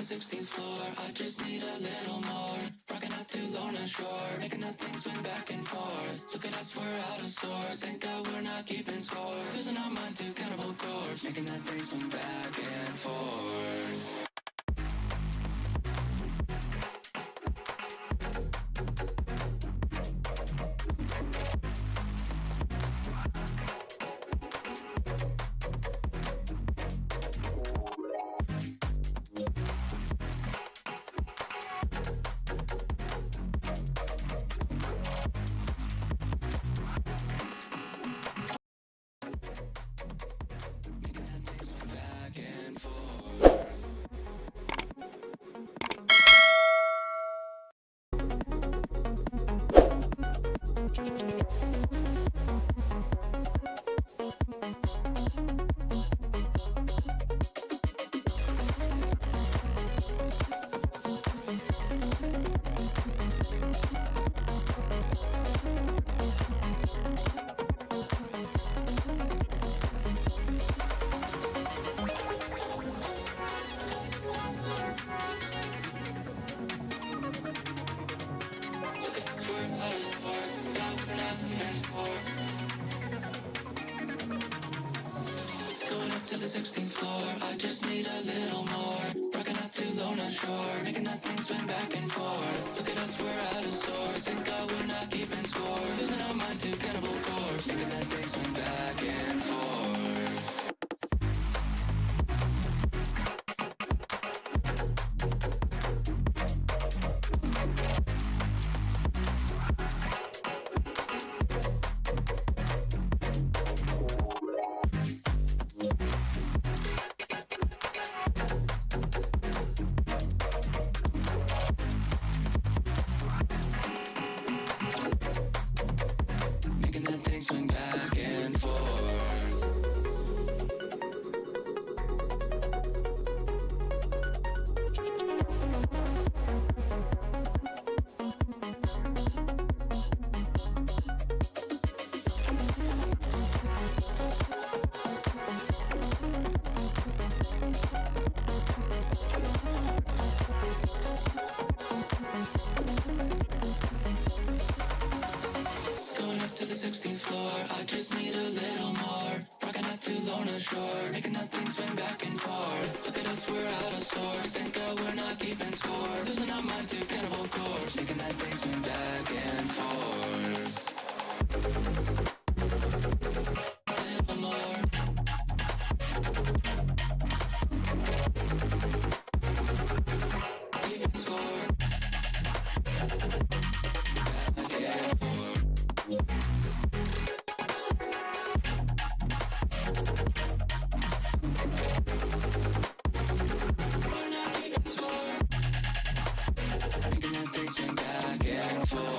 16th floor, I just need a little more. Rocking out to Lorna Shore, making that thing swing back and forth. Look at us, we're out of sorts, thank God we're not keeping score. Losing our mind to cannibal chords, making that thing swing back and forth. To the 16th floor, I just need a little more. Rocking out to Lorna Shore, making that thing swing back and forth. Look at us, we're out of sorts, thank God we're not keeping score. Losing our mind to cannibal chords, making that thing swing back and forth. Making that thing swing back and forth. Going up to the 16th floor, I just need a little more. Rocking out to Lorna Shore, making that thing swing back and forth. Look at us, we're out of sorts, thank God we're not keeping score. Losing our mind to cannibal chords, making that thing swing back and forth. A little more. Keeping score. Back and forth. We're not keeping score. Making that thing swing back and forth.